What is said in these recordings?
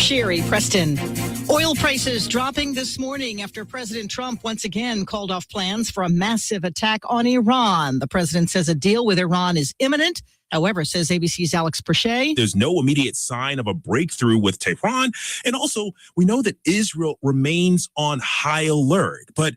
Sherry Preston. Oil prices dropping this morning after President Trump once again called off plans for a massive attack on Iran. The president says a deal with Iran is imminent. However, says ABC's Alex Perche, there's no immediate sign of a breakthrough with Tehran. And also, we know that Israel remains on high alert. But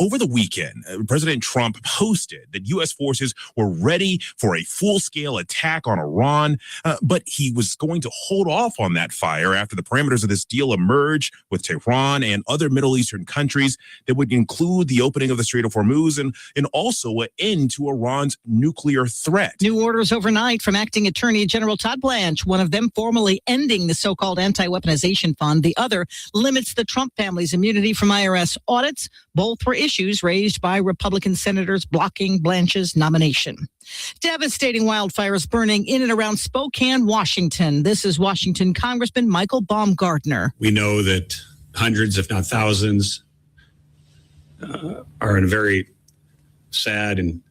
over the weekend, President Trump posted that U.S. forces were ready for a full-scale attack on Iran. But he was going to hold off on that fire after the parameters of this deal emerged with Tehran and other Middle Eastern countries that would include the opening of the Strait of Hormuz and also an end to Iran's nuclear threat. New orders overnight from Acting Attorney General Todd Blanche, one of them formally ending the so-called anti-weaponization fund. The other limits the Trump family's immunity from IRS audits. Both were issues raised by Republican senators blocking Blanche's nomination. Devastating wildfires burning in and around Spokane, Washington. This is Washington Congressman Michael Baumgartner. We know that hundreds, if not thousands, are in a very sad and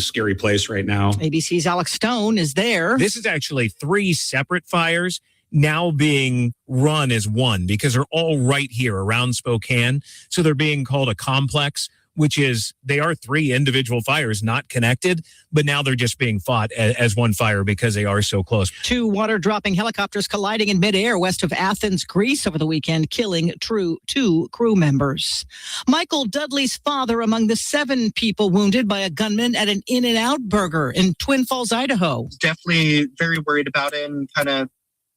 scary place right now. ABC's Alex Stone is there. This is actually 3 separate fires now being run as one because they're all right here around Spokane. So they're being called a complex, which is they are 3 individual fires not connected, but now they're just being fought as one fire because they are so close. 2 water-dropping helicopters colliding in midair west of Athens, Greece over the weekend, killing 2 crew members. Michael Dudley's father among the 7 people wounded by a gunman at an In-N-Out Burger in Twin Falls, Idaho. Definitely very worried about it and kind of,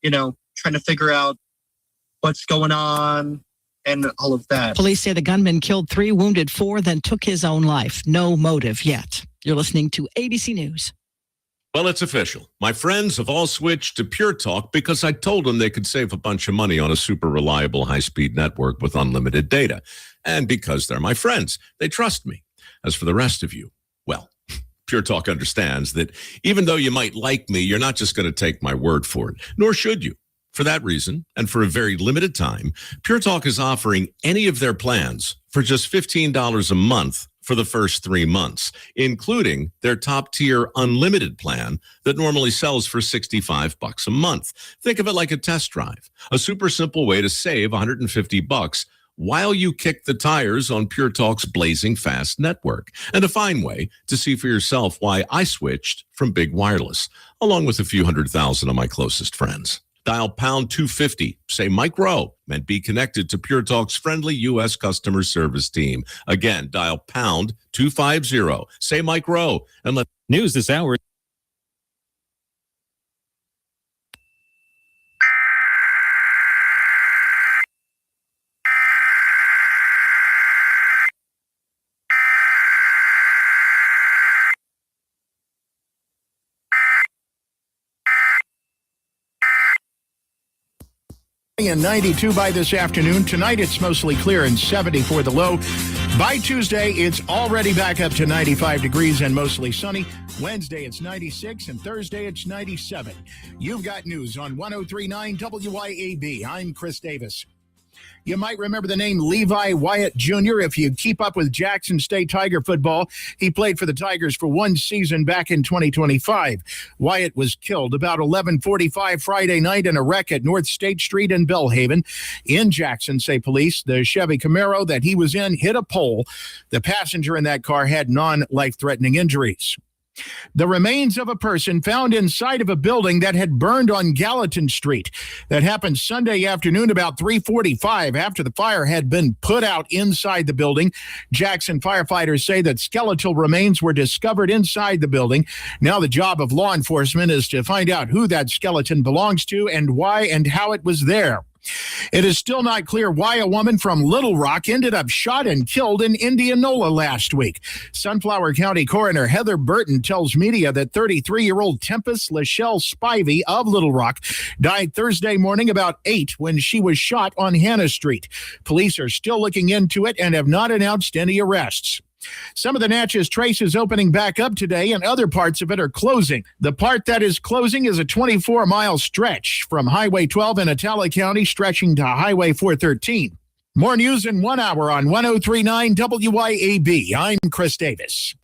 trying to figure out what's going on and all of that. Police say the gunman killed 3, wounded 4, then took his own life. No motive yet. You're listening to ABC News. Well, it's official. My friends have all switched to Pure Talk because I told them they could save a bunch of money on a super reliable high-speed network with unlimited data. And because they're my friends, they trust me. As for the rest of you, well, Pure Talk understands that even though you might like me, you're not just going to take my word for it, nor should you. For that reason, and for a very limited time, Pure Talk is offering any of their plans for just $15 a month for the first 3 months, including their top-tier unlimited plan that normally sells for $65 a month. Think of it like a test drive, a super simple way to save $150 while you kick the tires on Pure Talk's blazing fast network, and a fine way to see for yourself why I switched from big wireless, along with a few 100,000 of my closest friends. Dial pound 250, say Mike Rowe, and be connected to Pure Talk's friendly U.S. customer service team. Again, dial pound 250, say Mike Rowe, and let News this hour. And 92 by this afternoon. Tonight it's mostly clear and 70 for the low. By Tuesday, it's already back up to 95 degrees and mostly sunny. Wednesday, it's 96, and Thursday, it's 97. You've got news on 103.9 WYAB. I'm Chris Davis. You might remember the name Levi Wyatt Jr. if you keep up with Jackson State Tiger football. He played for the Tigers for 1 season back in 2025. Wyatt was killed about 11:45 Friday night in a wreck at North State Street in Bellhaven. In Jackson, say police, the Chevy Camaro that he was in hit a pole. The passenger in that car had non-life-threatening injuries. The remains of a person found inside of a building that had burned on Gallatin Street. That happened Sunday afternoon about 3:45 after the fire had been put out inside the building. Jackson firefighters say that skeletal remains were discovered inside the building. Now the job of law enforcement is to find out who that skeleton belongs to and why and how it was there. It is still not clear why a woman from Little Rock ended up shot and killed in Indianola last week. Sunflower County Coroner Heather Burton tells media that 33-year-old Tempest Lachelle Spivey of Little Rock died Thursday morning about 8 when she was shot on Hannah Street. Police are still looking into it and have not announced any arrests. Some of the Natchez Trace is opening back up today, and other parts of it are closing. The part that is closing is a 24-mile stretch from Highway 12 in Atala County stretching to Highway 413. More news in 1 hour on 103.9 WYAB. I'm Chris Davis.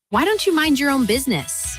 Why don't you mind your own business?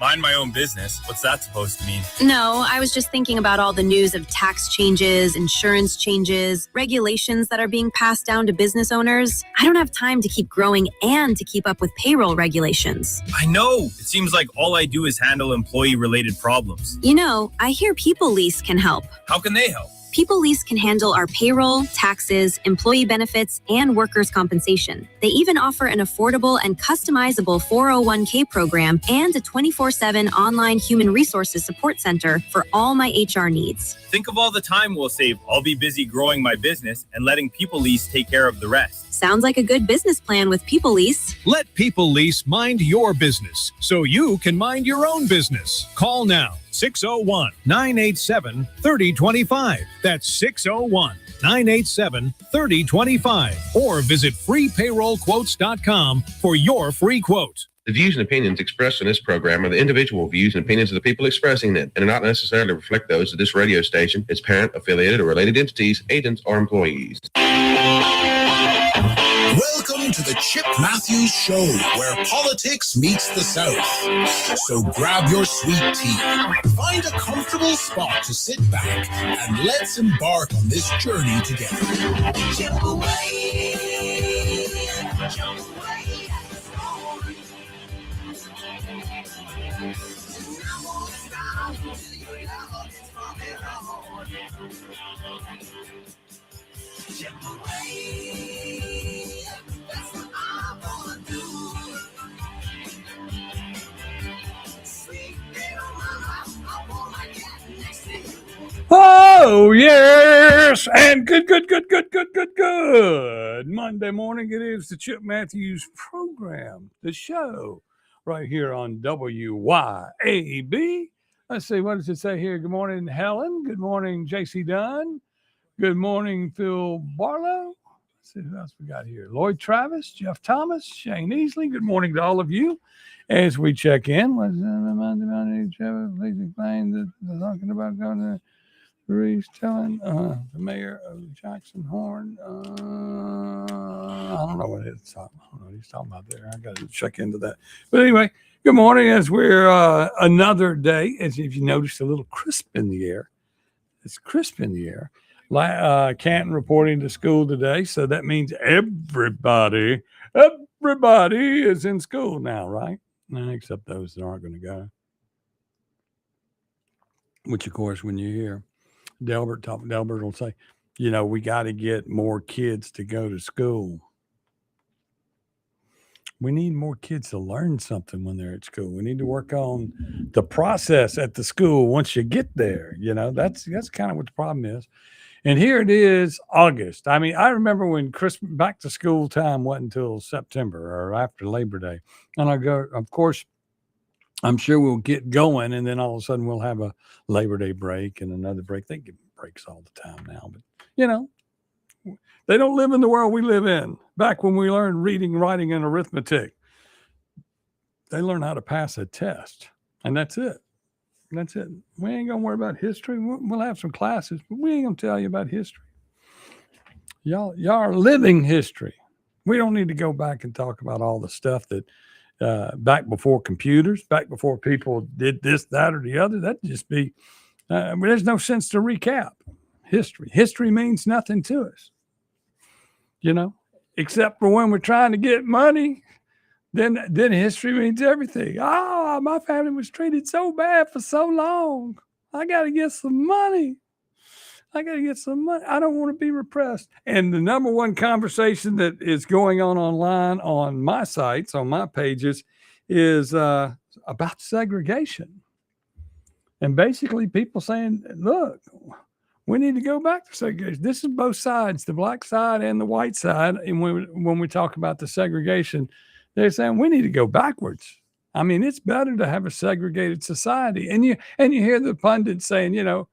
Mind my own business. What's that supposed to mean? No, I was just thinking about all the news of tax changes, insurance changes, regulations that are being passed down to business owners. I don't have time to keep growing and to keep up with payroll regulations. I know. It seems like all I do is handle employee-related problems. You know, I hear People Lease can help. How can they help? People Lease can handle our payroll, taxes, employee benefits, and workers' compensation. They even offer an affordable and customizable 401k program and a 24/7 online human resources support center for all my HR needs. Think of all the time we'll save. I'll be busy growing my business and letting People Lease take care of the rest. Sounds like a good business plan with People Lease. Let People Lease mind your business so you can mind your own business. Call now. 601-987-3025. That's 601-987-3025. Or visit freepayrollquotes.com for your free quote. The views and opinions expressed in this program are the individual views and opinions of the people expressing it and do not necessarily reflect those of this radio station, its parent, affiliated, or related entities, agents, or employees. Welcome to the Chip Matthews Show, where politics meets the South. So grab your sweet tea, find a comfortable spot to sit back, and let's embark on this journey together. Chip away, jump away at the storm. And I won't stop till your love is coming on. Chip away. Oh, yes. And good Monday morning. It is the Chip Matthews program, the show right here on WYAB. Let's see, what does it say here? Good morning, Helen. Good morning, JC Dunn. Good morning, Phil Barlow. Let's see who else we got here. Lloyd Travis, Jeff Thomas, Shane Easley. Good morning to all of you as we check in. What's please explain that they're talking about going to Reese telling the mayor of Jackson Horn. I don't know what it's talking. I don't know what he's talking about there. I got to check into that. But anyway, good morning. As we're another day, as if you noticed, a little crisp in the air. It's crisp in the air. Canton reporting to school today, so that means everybody is in school now, right? Except those that aren't going to go. Which, of course, when you hear Delbert will say, you know, we got to get more kids to go to school. We need more kids to learn something when they're at school. We need to work on the process at the school once you get there. You know, that's kind of what the problem is. And here it is, August. I mean, I remember when Christmas back to school time wasn't until September or after Labor Day. And I go, of course, I'm sure we'll get going, and then all of a sudden we'll have a Labor Day break and another break. They get breaks all the time now, but you know, they don't live in the world we live in. Back when we learned reading, writing, and arithmetic, they learn how to pass a test, and that's it. That's it. We ain't gonna worry about history. We'll have some classes, but we ain't gonna tell you about history. Y'all are living history. We don't need to go back and talk about all the stuff that back before computers, back before people did this, that, or the other. That'd just be, there's no sense to recap history. History means nothing to us, you know, except for when we're trying to get money. Then history means everything. Oh, my family was treated so bad for so long. I got to get some money. I don't want to be repressed. And the number one conversation that is going on online on my sites, on my pages, is about segregation. And basically people saying, look, we need to go back to segregation. This is both sides, the black side and the white side. And when we talk about the segregation, they're saying we need to go backwards. I mean, it's better to have a segregated society. And you hear the pundits saying, you know,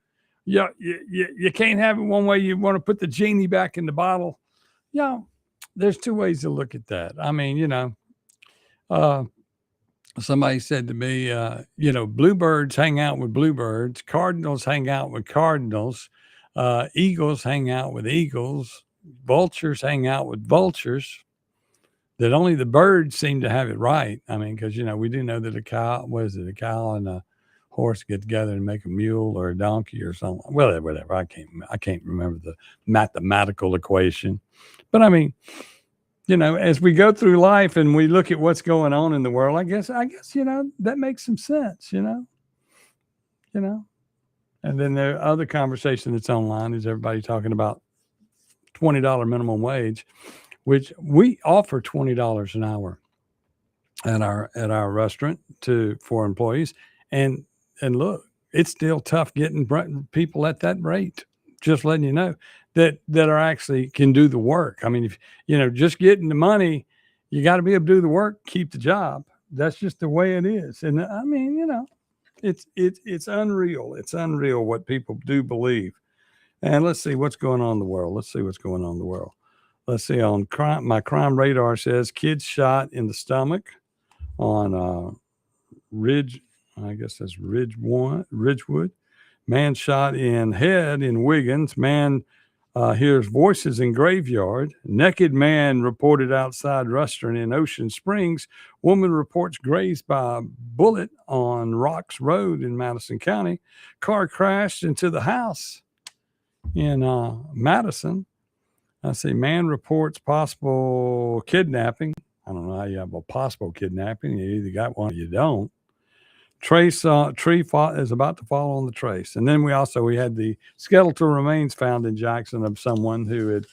you can't have it one way. You want to put the genie back in the bottle. You know, there's two ways to look at that. I mean, you know, somebody said to me, you know, bluebirds hang out with bluebirds, cardinals hang out with cardinals, eagles hang out with eagles, vultures hang out with vultures. that only the birds seem to have it right. I mean, because, we do know that a cow and a horse get together and make a mule or a donkey or something. Well, whatever. I can't remember the mathematical equation. But I mean, as we go through life and we look at what's going on in the world, I guess, that makes some sense, And then the other conversation that's online is everybody talking about $20 minimum wage, which we offer $20 an hour at our restaurant for employees. And look, it's still tough getting people at that rate. Just letting you know that are actually can do the work. I mean, if just getting the money, you got to be able to do the work, keep the job. That's just the way it is. And I mean, it's unreal. It's unreal what people do believe. And let's see what's going on in the world. Let's see on crime. My crime radar says kids shot in the stomach on Ridge. I guess that's Ridgewood. Man shot in head in Wiggins. Man hears voices in graveyard. Naked man reported outside restaurant in Ocean Springs. Woman reports grazed by a bullet on Rocks Road in Madison County. Car crashed into the house in Madison. I see man reports possible kidnapping. I don't know how you have a possible kidnapping. You either got one or you don't. Tree is about to fall on the trace. And then we had the skeletal remains found in Jackson of someone who had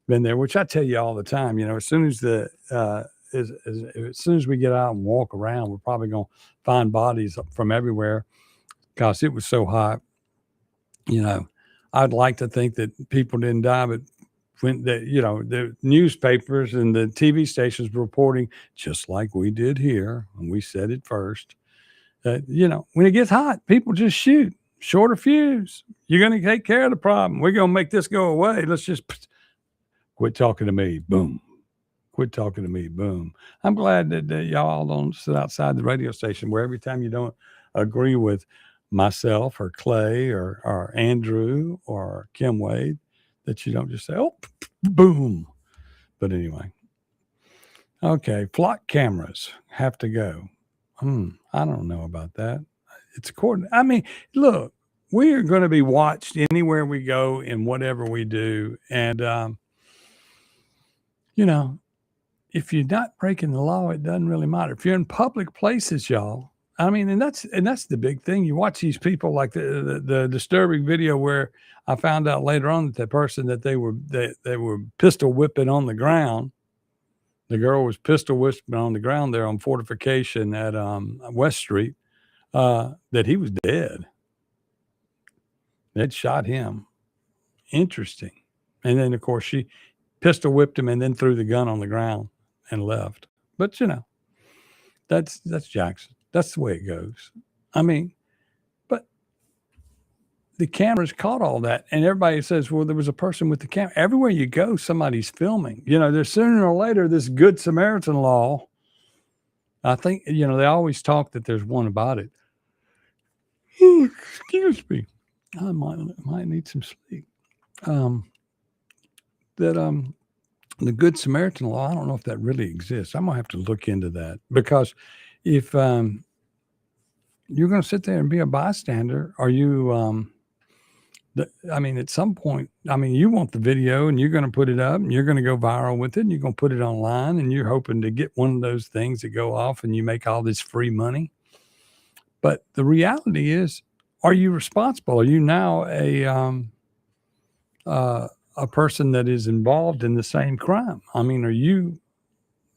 been there, which I tell you all the time, as soon as as soon as we get out and walk around, we're probably going to find bodies from everywhere because it was so hot. I'd like to think that people didn't die, but when the newspapers and the TV stations were reporting just like we did here, and we said it first. When it gets hot, people just shoot. Shorter fuse. You're going to take care of the problem. We're going to make this go away. Let's just quit talking to me. Boom. Quit talking to me. Boom. I'm glad that y'all don't sit outside the radio station where every time you don't agree with myself or Clay or Andrew or Kim Wade, that you don't just say, oh, boom. But anyway. Okay. Flock cameras have to go. I don't know about that. It's according. I mean, look, we are going to be watched anywhere we go and whatever we do. And, if you're not breaking the law, it doesn't really matter. If you're in public places, y'all, I mean, and that's the big thing. You watch these people like the disturbing video where I found out later on that the person that they were pistol whipping on the ground. The girl was pistol whipping on the ground there on Fortification at West Street, that he was dead. They'd shot him. Interesting. And then, of course, she pistol whipped him and then threw the gun on the ground and left. But, that's Jackson. That's the way it goes. I mean, but the cameras caught all that. And everybody says, well, there was a person with the camera. Everywhere you go, somebody's filming. There's sooner or later this Good Samaritan law. I think, they always talk that there's one about it. Excuse me. I might need some sleep. The Good Samaritan law, I don't know if that really exists. I'm going to have to look into that because if you're going to sit there and be a bystander, are you, at some point, you want the video and you're going to put it up and you're going to go viral with it and you're going to put it online and you're hoping to get one of those things that go off and you make all this free money. But the reality is, are you responsible? Are you now a person that is involved in the same crime? I mean, are you,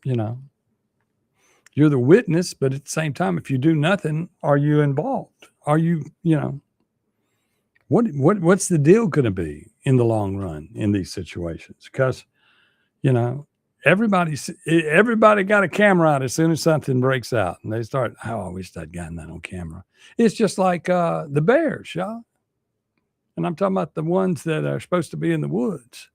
you're the witness, but at the same time, if you do nothing, are you involved? Are you, what's the deal going to be in the long run in these situations? Because, everybody got a camera out as soon as something breaks out and they start, oh, I wish I'd gotten that on camera. It's just like the bears, y'all. And I'm talking about the ones that are supposed to be in the woods.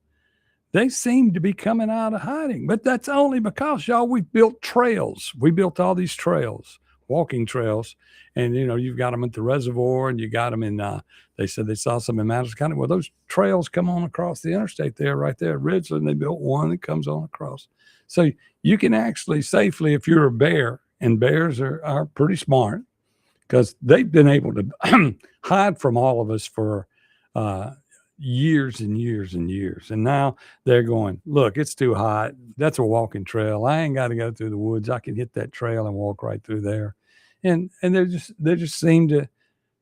They seem to be coming out of hiding, but that's only because, y'all, we've built trails. We built all these trails. walking trails. And, you've got them at the reservoir, and you got them in, they said they saw some in Madison County. Well, those trails come on across the interstate there, right there at Ridgeland. They built one that comes on across. So you can actually safely, if you're a bear, and bears are pretty smart, because they've been able to hide from all of us for years and years and years. And now they're going, look, it's too hot. That's a walking trail. I ain't got to go through the woods. I can hit that trail and walk right through there. And they just seem to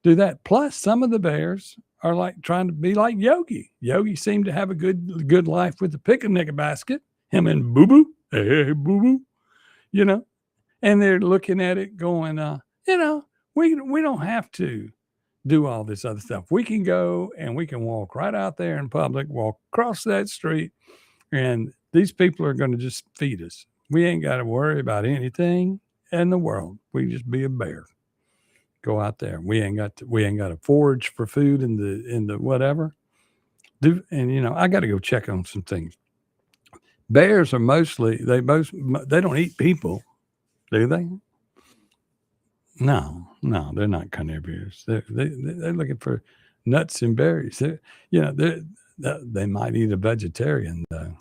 do that. Plus, some of the bears are like trying to be like Yogi. Yogi seemed to have a good life with the picnic basket. Him and Boo Boo, hey Boo Boo, and they're looking at it going, we don't have to do all this other stuff. We can go and we can walk right out there in public, walk across that street, and these people are going to just feed us. We ain't got to worry about anything in the world. We just be a bear. Go out there. We ain't got to forage for food in the whatever. I got to go check on some things. Bears are they don't eat people, do they? No, they're not carnivorous. They're looking for nuts and berries. They might eat a vegetarian though,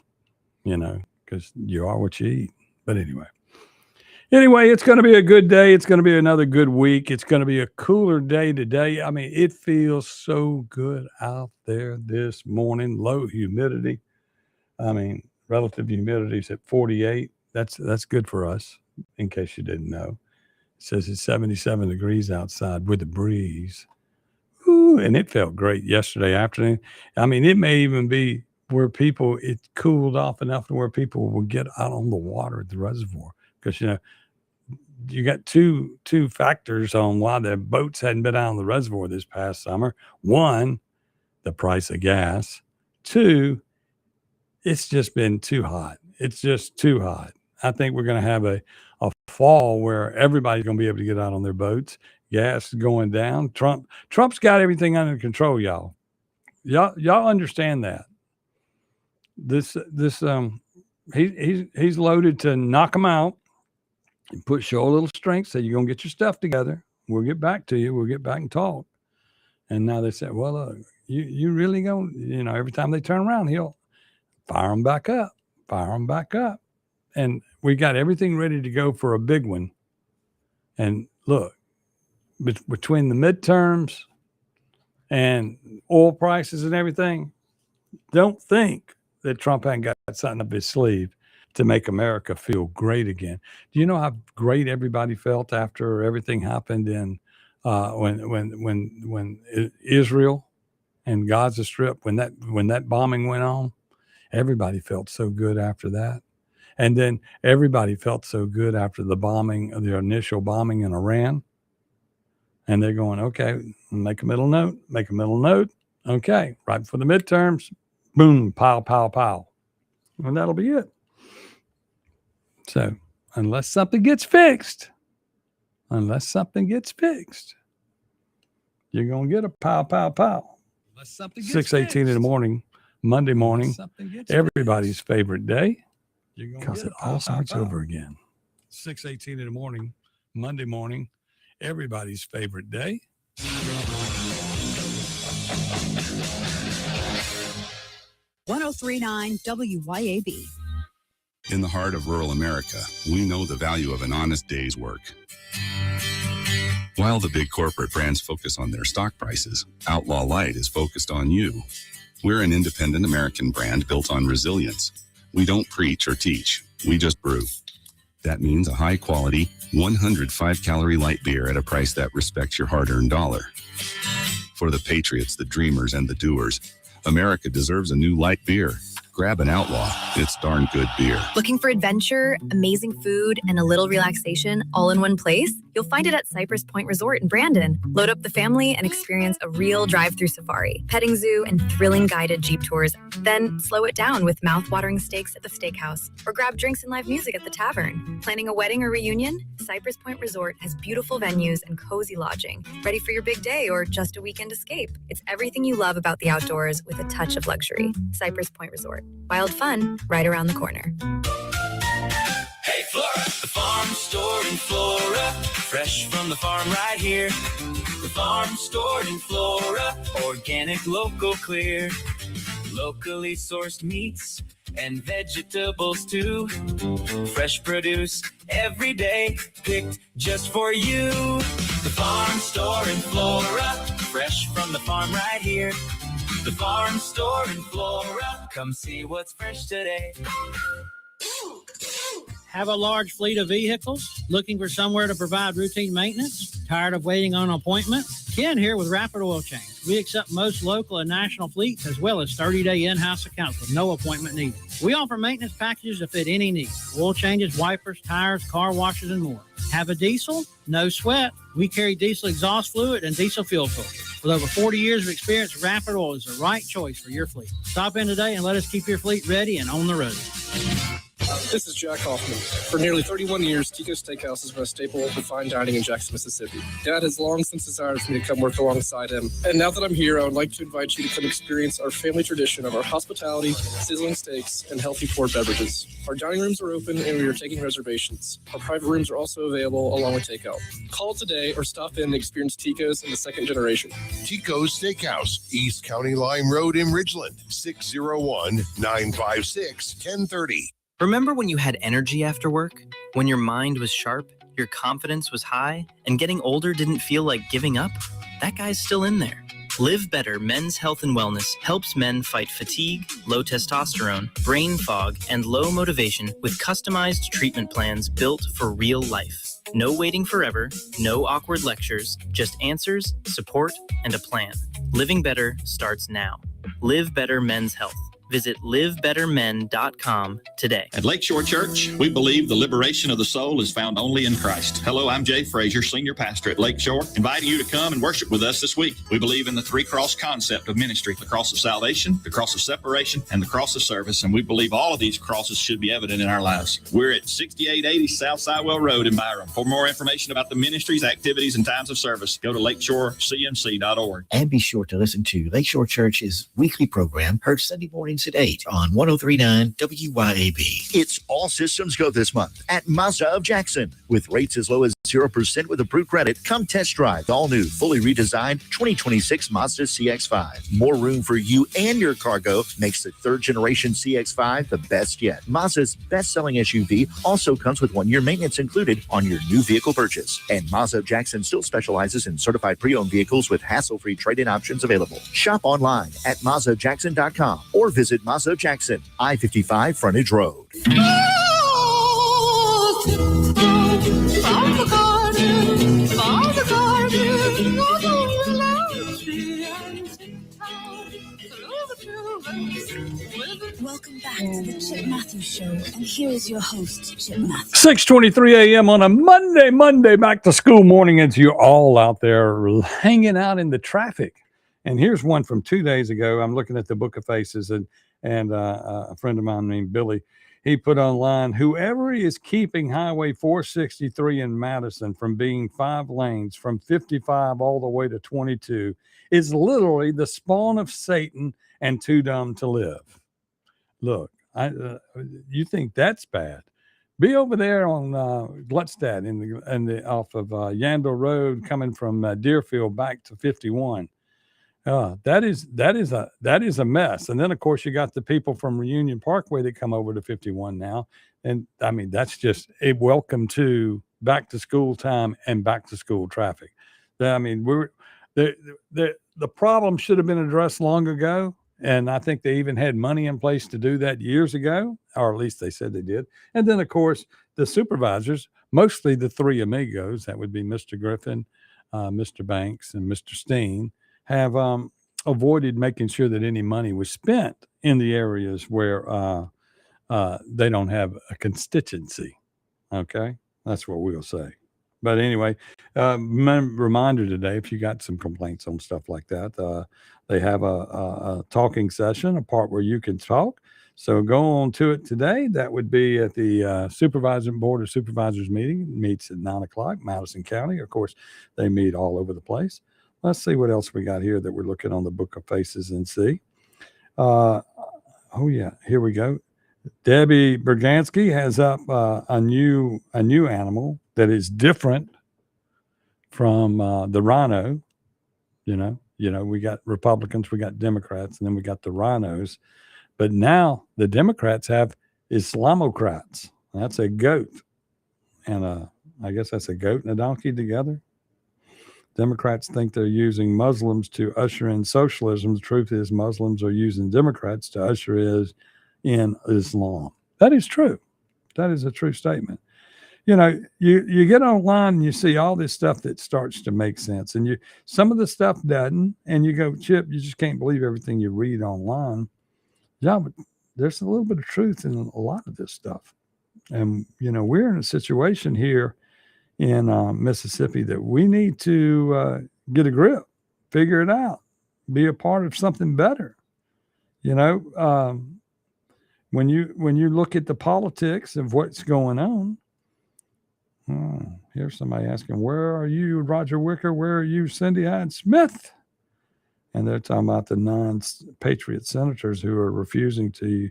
because you are what you eat. But anyway, it's going to be a good day. It's going to be another good week. It's going to be a cooler day today. I mean, it feels so good out there this morning. Low humidity. I mean, relative humidity is at 48. That's good for us, in case you didn't know. It says it's 77 degrees outside with a breeze. Ooh, and it felt great yesterday afternoon. I mean, it may even be where it cooled off enough to where people will get out on the water at the reservoir. Because, you got two factors on why the boats hadn't been out on the reservoir this past summer. One, the price of gas. Two, it's just been too hot. It's just too hot. I think we're going to have a fall where everybody's going to be able to get out on their boats. Gas is going down. Trump's got everything under control, y'all. Y'all understand that. He's loaded to knock them out and show a little strength. Say, you're going to get your stuff together. We'll get back to you. We'll get back and talk. And now they said, well, look, you really going, every time they turn around, he'll fire them back up. And we got everything ready to go for a big one. And look, between the midterms and oil prices and everything, don't think that Trump ain't got something up his sleeve to make America feel great again. Do you know how great everybody felt after everything happened in when Israel and Gaza Strip, when that bombing went on? Everybody felt so good after that. And then everybody felt so good after the initial bombing in Iran. And they're going, okay, make a middle note. Okay, right before the midterms, boom, pow, pow, pow. And that'll be it. So unless something gets fixed, you're going to get a pow, pow, pow. 6:18 in the morning, Monday morning, everybody's favorite day, because it all starts over again. 6:18 in the morning, Monday morning, everybody's favorite day. 1039 WYAB. In the heart of rural America, we know the value of an honest day's work. While the big corporate brands focus on their stock prices, Outlaw Light is focused on you. We're an independent American brand built on resilience. We don't preach or teach, we just brew. That means a high-quality, 105-calorie light beer at a price that respects your hard-earned dollar. For the patriots, the dreamers, and the doers, America deserves a new light beer. Grab an Outlaw. It's darn good beer. Looking for adventure, amazing food, and a little relaxation all in one place? You'll find it at Cypress Point Resort in Brandon. Load up the family and experience a real drive-through safari, petting zoo, and thrilling guided Jeep tours. Then slow it down with mouth-watering steaks at the steakhouse, or grab drinks and live music at the tavern. Planning a wedding or reunion? Cypress Point Resort has beautiful venues and cozy lodging. Ready for your big day or just a weekend escape? It's everything you love about the outdoors with a touch of luxury. Cypress Point Resort. Wild fun right around the corner. Hey, Flora, the farm store in Flora, fresh from the farm right here. The farm store in Flora, organic, local, clear. Locally sourced meats and vegetables too. Fresh produce every day, picked just for you. The farm store in Flora, fresh from the farm right here. The farm store in Flora, come see what's fresh today. Have a large fleet of vehicles? Looking for somewhere to provide routine maintenance? Tired of waiting on an appointment? Ken here with Rapid Oil Change. We accept most local and national fleets as well as 30-day in-house accounts with no appointment needed. We offer maintenance packages to fit any need. Oil changes, wipers, tires, car washes, and more. Have a diesel? No sweat. We carry diesel exhaust fluid and diesel fuel filters. With over 40 years of experience, Rapid Oil is the right choice for your fleet. Stop in today and let us keep your fleet ready and on the road. This is Jack Hoffman. For nearly 31 years, Tico's Steakhouse has been a staple of fine dining in Jackson, Mississippi. Dad has long since desired for me to come work alongside him. And now that I'm here, I would like to invite you to come experience our family tradition of our hospitality, sizzling steaks, and healthy poured beverages. Our dining rooms are open and we are taking reservations. Our private rooms are also available along with takeout. Call today or stop in and experience Tico's in the second generation. Tico's Steakhouse, East County Line Road in Ridgeland, 601-956-1030. Remember when you had energy after work? When your mind was sharp, your confidence was high, and getting older didn't feel like giving up? That guy's still in there. Live Better Men's Health and Wellness helps men fight fatigue, low testosterone, brain fog, and low motivation with customized treatment plans built for real life. No waiting forever, no awkward lectures, just answers, support, and a plan. Living better starts now. Live Better Men's Health. Visit livebettermen.com today. At Lakeshore Church, we believe the liberation of the soul is found only in Christ. Hello, I'm Jay Frazier, Senior Pastor at Lakeshore, inviting you to come and worship with us this week. We believe in the three-cross concept of ministry, the cross of salvation, the cross of separation, and the cross of service, and we believe all of these crosses should be evident in our lives. We're at 6880 South Sidewell Road in Byram. For more information about the ministries, activities, and times of service, go to lakeshorecmc.org. And be sure to listen to Lakeshore Church's weekly program, heard Sunday mornings at 8 on 1039 WYAB. It's all systems go this month at Mazda of Jackson. With rates as low as 0% with approved credit, come test drive the all-new, fully redesigned 2026 Mazda CX-5. More room for you and your cargo makes the third-generation CX-5 the best yet. Mazda's best-selling SUV also comes with 1-year maintenance included on your new vehicle purchase. And Mazda of Jackson still specializes in certified pre-owned vehicles with hassle-free trade-in options available. Shop online at MazdaJackson.com or visit Mazda Jackson, I-55 Frontage Road. Welcome back to the Chip Matthews Show, and here is your host, Chip Matthews. 6:23 a.m. on a Monday back to school morning as you're all out there hanging out in the traffic. And here's one from 2 days ago. I'm looking at the Book of Faces, and a friend of mine named Billy, he put online, whoever is keeping Highway 463 in Madison from being 5 lanes from 55 all the way to 22 is literally the spawn of Satan and too dumb to live. Look, you think that's bad? Be over there on Gluckstadt in the off of Yandell Road, coming from Deerfield back to 51. That is a mess. And then of course you got the people from Reunion Parkway that come over to 51 now. And I mean, that's just a welcome to back to school time and back to school traffic. I mean, the problem should have been addressed long ago. And I think they even had money in place to do that years ago, or at least they said they did. And then of course the supervisors, mostly the three amigos, that would be Mr. Griffin, Mr. Banks, and Mr. Steen, have avoided making sure that any money was spent in the areas where they don't have a constituency. Okay, that's what we'll say. But anyway, reminder today, if you got some complaints on stuff like that, they have a talking session, a part where you can talk. So go on to it today. That would be at the Board of Supervisors meeting. It meets at 9 o'clock, Madison County. Of course, they meet all over the place. Let's see what else we got here that we're looking on the Book of Faces and see. Oh, yeah, here we go. Debbie Bergansky has up a new animal that is different from the rhino. You know, we got Republicans, we got Democrats, and then we got the rhinos. But now the Democrats have Islamocrats. That's a goat, and I guess that's a goat and a donkey together. Democrats think they're using Muslims to usher in socialism. The truth is Muslims are using Democrats to usher in Islam. That is true. That is a true statement. You know, you get online and you see all this stuff that starts to make sense, and some of the stuff doesn't, and you go, Chip, you just can't believe everything you read online. Yeah, but there's a little bit of truth in a lot of this stuff. And, you know, we're in a situation here in Mississippi that we need to get a grip, figure it out, be a part of something better. You know, when you look at the politics of what's going on, here's somebody asking, where are you, Roger Wicker? Where are you, Cindy Hyde Smith? And they're talking about the non-patriot senators who are refusing to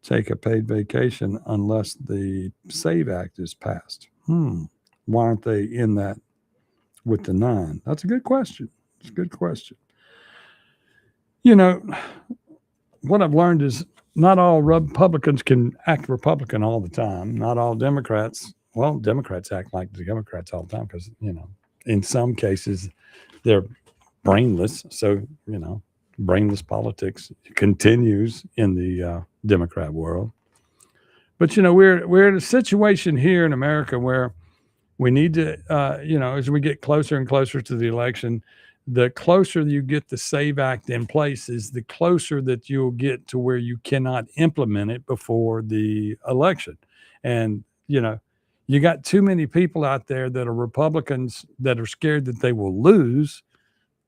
take a paid vacation unless the SAVE Act is passed. Why aren't they in that with the 9? That's a good question. It's a good question. You know, what I've learned is not all Republicans can act Republican all the time. Not all Democrats. Well, Democrats act like the Democrats all the time because, you know, in some cases they're brainless. So, you know, brainless politics continues in the Democrat world. But, you know, we're in a situation here in America where we need to, you know, as we get closer and closer to the election, the closer you get the SAVE Act in place is the closer that you'll get to where you cannot implement it before the election. And, you know, you got too many people out there that are Republicans that are scared that they will lose,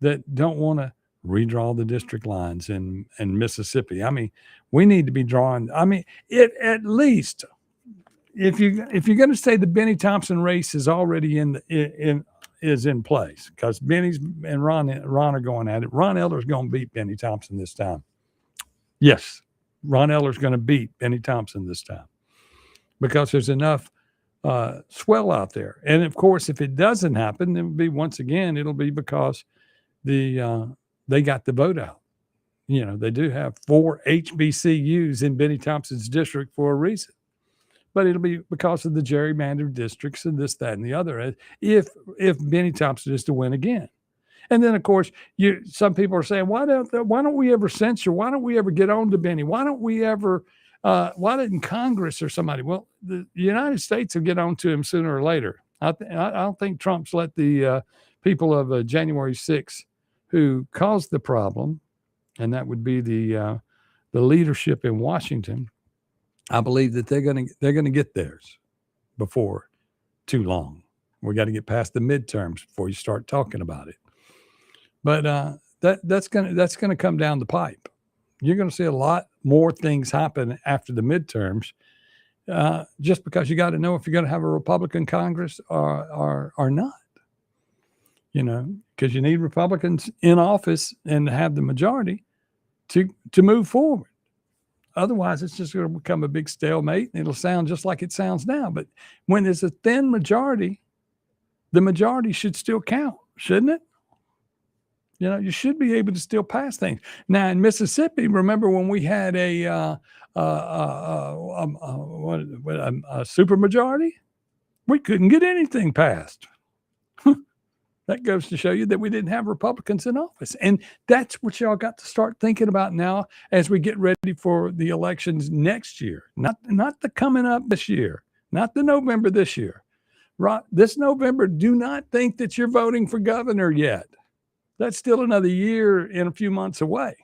that don't want to redraw the district lines in Mississippi. I mean, we need to be drawing. I mean, at least if you're going to say the Benny Thompson race is already in place, because Benny's and Ron are going at it. Ron Elder's going to beat Benny Thompson this time. Yes, Ron Elder's going to beat Benny Thompson this time because there's enough swell out there. And of course, if it doesn't happen, it'll be because they got the vote out. You know, they do have 4 HBCUs in Benny Thompson's district for a reason. But it'll be because of the gerrymandered districts and this, that, and the other, if Benny Thompson is to win again. And then, of course, some people are saying, why don't we ever censure? Why don't we ever get on to Benny? Why don't we ever, why didn't Congress or somebody? Well, the United States will get on to him sooner or later. I don't think Trump's let the people of January 6th who caused the problem, and that would be the leadership in Washington. I believe that they're going to get theirs before too long. We got to get past the midterms before you start talking about it. But that's going to come down the pipe. You're going to see a lot more things happen after the midterms, just because you got to know if you're going to have a Republican Congress or not. You know, because you need Republicans in office and to have the majority to move forward. Otherwise, it's just going to become a big stalemate, and it'll sound just like it sounds now. But when there's a thin majority, the majority should still count, shouldn't it? You know, you should be able to still pass things. Now, in Mississippi, remember when we had a supermajority? We couldn't get anything passed. That goes to show you that we didn't have Republicans in office. And that's what y'all got to start thinking about now as we get ready for the elections next year. Not the coming up this year, not the November this year. This November, do not think that you're voting for governor yet. That's still another year and a few months away.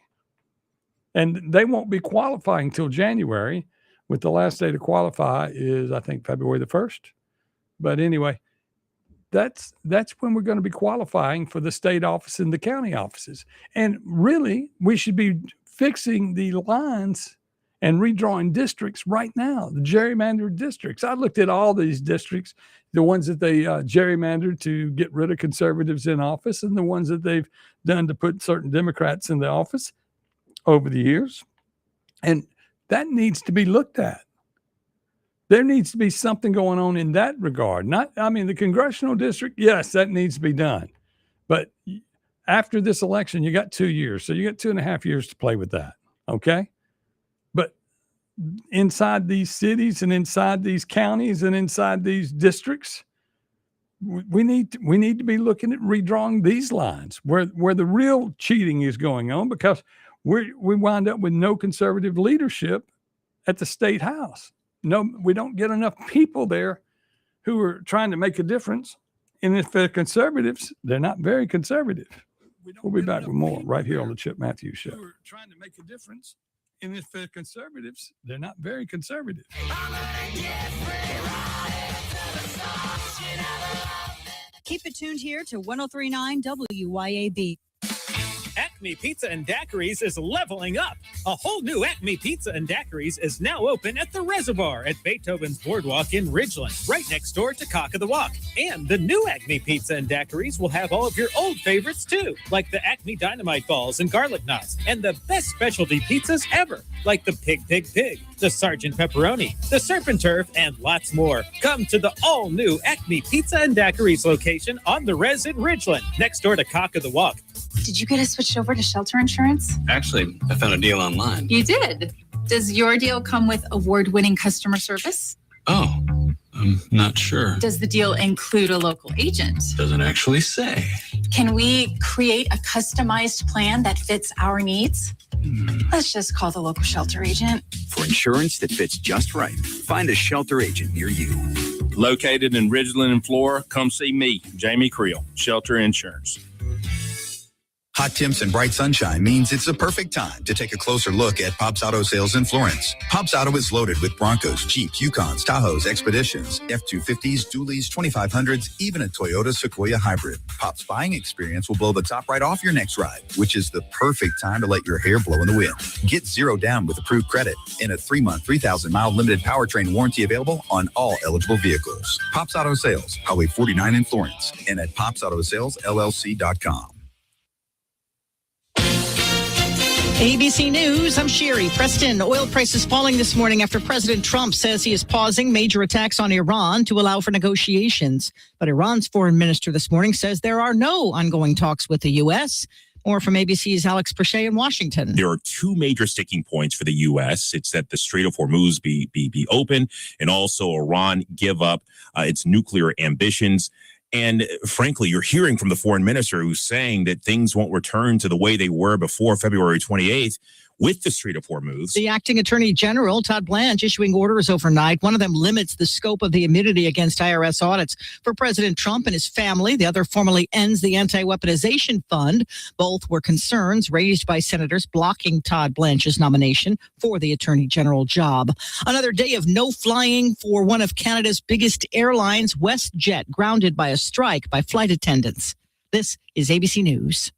And they won't be qualifying till January, with the last day to qualify is, I think, February the 1st. But anyway, that's when we're going to be qualifying for the state office and the county offices. And really, we should be fixing the lines and redrawing districts right now, the gerrymandered districts. I looked at all these districts, the ones that they gerrymandered to get rid of conservatives in office and the ones that they've done to put certain Democrats in the office over the years. And That needs to be looked at. There needs to be something going on in that regard. The congressional district, yes, that needs to be done. But after this election, you got 2 years. So you got 2.5 years to play with that. Okay. But inside these cities and inside these counties and inside these districts, we need to be looking at redrawing these lines where the real cheating is going on, because we wind up with no conservative leadership at the state house. No, we don't get enough people there who are trying to make a difference. And if they're conservatives, they're not very conservative. We'll be back with more right here on the Chip Matthews Show. Who are trying to make a difference. And if they're conservatives, they're not very conservative. Keep it tuned here to 103.9 WYAB. Acme Pizza and Daiquiris is leveling up. A whole new Acme Pizza and Daiquiris is now open at the Reservoir at Beethoven's Boardwalk in Ridgeland, right next door to Cock of the Walk. And the new Acme Pizza and Daiquiris will have all of your old favorites too, like the Acme Dynamite Balls and Garlic Knots, and the best specialty pizzas ever, like the Pig, the Sergeant Pepperoni, the Serpent Turf, and lots more. Come to the all-new Acme Pizza and Daiquiris location on the Res in Ridgeland, next door to Cock of the Walk. Did you get us switched over to shelter insurance? Actually, I found a deal online. You did? Does your deal come with award-winning customer service? Oh, I'm not sure. Does the deal include a local agent? Doesn't actually say. Can we create a customized plan that fits our needs? Let's just call the local shelter agent. For insurance that fits just right, find a shelter agent near you. Located in Ridgeland and Flora, come see me, Jamie Creel, Shelter Insurance. Hot temps and bright sunshine means it's the perfect time to take a closer look at Pops Auto Sales in Florence. Pops Auto is loaded with Broncos, Jeeps, Yukons, Tahoes, Expeditions, F-250s, Dualies, 2500s, even a Toyota Sequoia Hybrid. Pop's buying experience will blow the top right off your next ride, which is the perfect time to let your hair blow in the wind. Get zero down with approved credit and a 3-month, 3,000-mile limited powertrain warranty available on all eligible vehicles. Pops Auto Sales, Highway 49 in Florence, and at popsautosalesllc.com. ABC News, I'm Sherry. Preston, oil prices falling this morning after President Trump says he is pausing major attacks on Iran to allow for negotiations. But Iran's foreign minister this morning says there are no ongoing talks with the U.S. More from ABC's Alex Perchet in Washington. There are two major sticking points for the U.S. It's that the Strait of Hormuz be open, and also Iran give up its nuclear ambitions. And frankly, you're hearing from the foreign minister who's saying that things won't return to the way they were before February 28th with the Strait of Hormuz. The acting attorney general, Todd Blanche, issuing orders overnight. One of them limits the scope of the immunity against IRS audits for President Trump and his family. The other formally ends the anti-weaponization fund. Both were concerns raised by senators blocking Todd Blanche's nomination for the attorney general job. Another day of no flying for one of Canada's biggest airlines, WestJet, grounded by a strike by flight attendants. This is ABC News.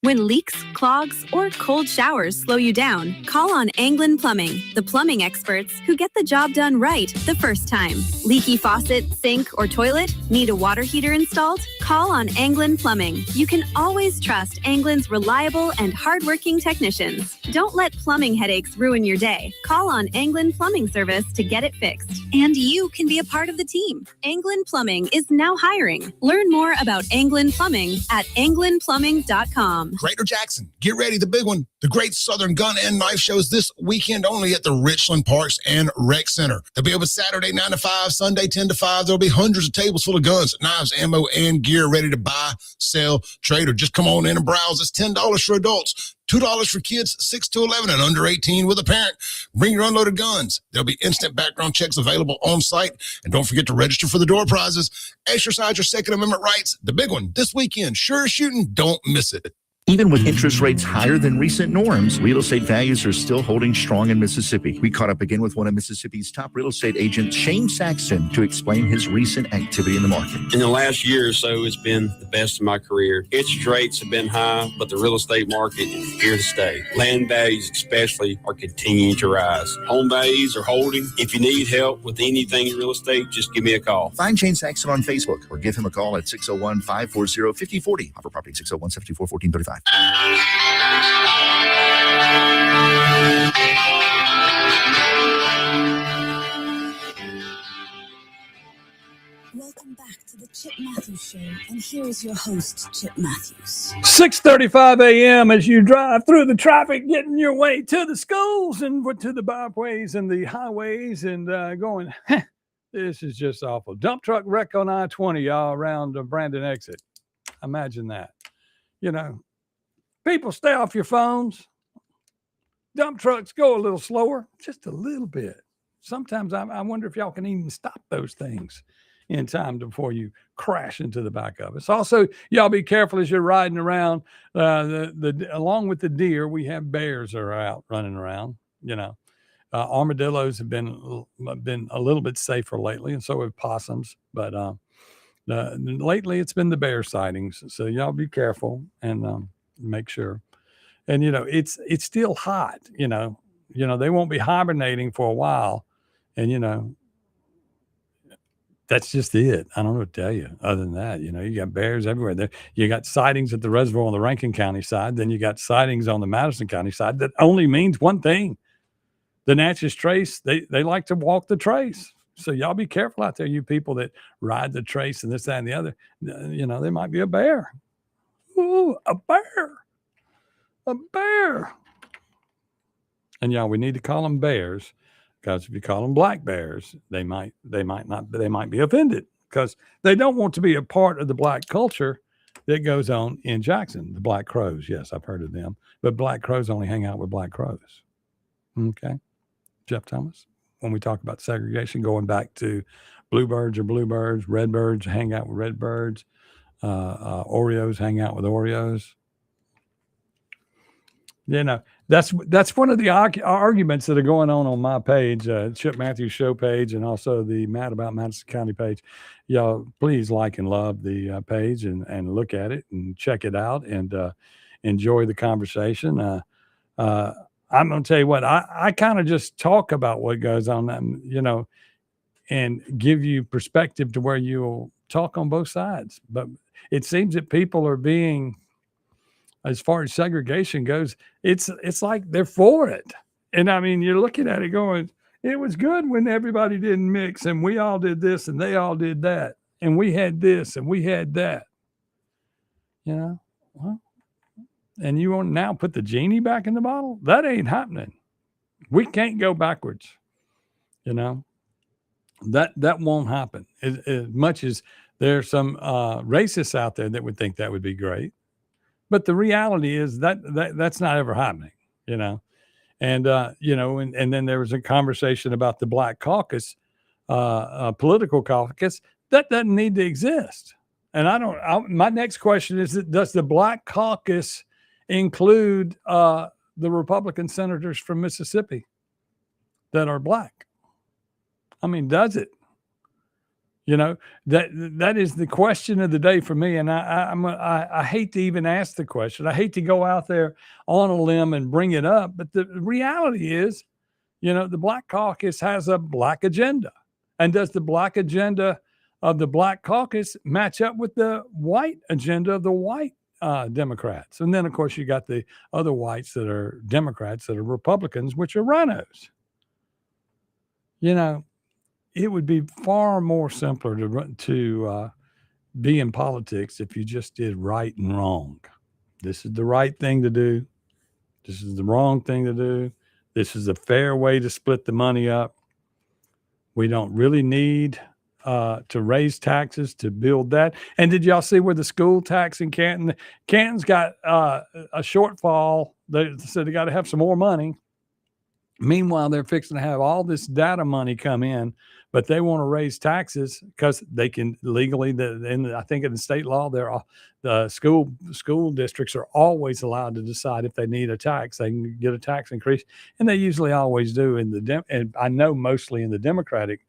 When leaks, clogs, or cold showers slow you down, call on Anglin Plumbing, the plumbing experts who get the job done right the first time. Leaky faucet, sink, or toilet? Need a water heater installed? Call on Anglin Plumbing. You can always trust Anglin's reliable and hardworking technicians. Don't let plumbing headaches ruin your day. Call on Anglin Plumbing Service to get it fixed. And you can be a part of the team. Anglin Plumbing is now hiring. Learn more about Anglin Plumbing at anglinplumbing.com. Greater Jackson, get ready, the big one. The Great Southern Gun and Knife Show is this weekend only at the Richland Parks and Rec Center. They'll be open Saturday 9 to 5, Sunday 10 to 5. There'll be hundreds of tables full of guns, knives, ammo, and gear ready to buy, sell, trade, or just come on in and browse. It's $10 for adults, $2 for kids 6 to 11 and under 18 with a parent. Bring your unloaded guns. There'll be instant background checks available on site. And don't forget to register for the door prizes. Exercise your Second Amendment rights. The big one this weekend. Sure shooting. Don't miss it. Even with interest rates higher than recent norms, real estate values are still holding strong in Mississippi. We caught up again with one of Mississippi's top real estate agents, Shane Saxton, to explain his recent activity in the market. In the last year or so, it's been the best of my career. Interest rates have been high, but the real estate market is here to stay. Land values especially are continuing to rise. Home values are holding. If you need help with anything in real estate, just give me a call. Find Shane Saxton on Facebook or give him a call at 601-540-5040. Offer property 601-724-1435. and here is your host, Chip Matthews. 6:35 a.m. as you drive through the traffic, getting your way to the schools and to the byways and the highways, and going, this is just awful. Dump truck wreck on I-20, y'all, around the Brandon exit. Imagine that. You know, people, stay off your phones. Dump trucks go a little slower, just a little bit. Sometimes I wonder if y'all can even stop those things in time before you crash into the back of us. Also, y'all be careful as you're riding around. Along with the deer, we have bears that are out running around. You know, armadillos have been a little bit safer lately, and so have possums. But lately, it's been the bear sightings. So y'all be careful and make sure. And you know, it's still hot. You know, they won't be hibernating for a while, and you know. That's just it. I don't know what to tell you. Other than that, you know, you got bears everywhere. There, you got sightings at the reservoir on the Rankin County side. Then you got sightings on the Madison County side. That only means one thing: the Natchez Trace. They like to walk the trace. So y'all be careful out there, you people that ride the trace and this, that, and the other. You know, there might be a bear. Ooh, a bear! A bear! And y'all, we need to call them bears. Because if you call them black bears, they might be offended because they don't want to be a part of the black culture that goes on in Jackson. The Black Crows, yes, I've heard of them, but black crows only hang out with black crows. Okay, Jeff Thomas. When we talk about segregation, going back to bluebirds are bluebirds, redbirds hang out with redbirds, Oreos hang out with Oreos. You know, that's one of the arguments that are going on my page, Chip Matthews Show page, and also the Mad About Madison County page. Y'all, please like and love the page and look at it and check it out and enjoy the conversation. I'm going to tell you what, I kind of just talk about what goes on, you know, and give you perspective to where you'll talk on both sides. But it seems that people are being, as far as segregation goes, it's like they're for it. And I mean, you're looking at it going, it was good when everybody didn't mix and we all did this and they all did that. And we had this and we had that. You know? Well, and you want to now put the genie back in the bottle? That ain't happening. We can't go backwards. You know? That won't happen. As much as there's some racists out there that would think that would be great. But the reality is that's not ever happening, you know. And, you know, and then there was a conversation about the Black Caucus, political caucus. That doesn't need to exist. And my next question is, does the Black Caucus include the Republican senators from Mississippi that are black? I mean, does it? You know, that is the question of the day for me. And I hate to even ask the question. I hate to go out there on a limb and bring it up. But the reality is, you know, the Black Caucus has a black agenda. And does the black agenda of the Black Caucus match up with the white agenda of the white Democrats? And then, of course, you got the other whites that are Democrats that are Republicans, which are rhinos. You know, it would be far more simpler to be in politics if you just did right and wrong. This is the right thing to do. This is the wrong thing to do. This is a fair way to split the money up. We don't really need to raise taxes to build that. And did y'all see where the school tax in Canton? Canton's got a shortfall. They said they got to have some more money. Meanwhile, they're fixing to have all this data money come in, but they want to raise taxes because they can legally. I think in the state law, the school districts are always allowed to decide if they need a tax. They can get a tax increase, and they usually always do. And I know mostly in the Democratic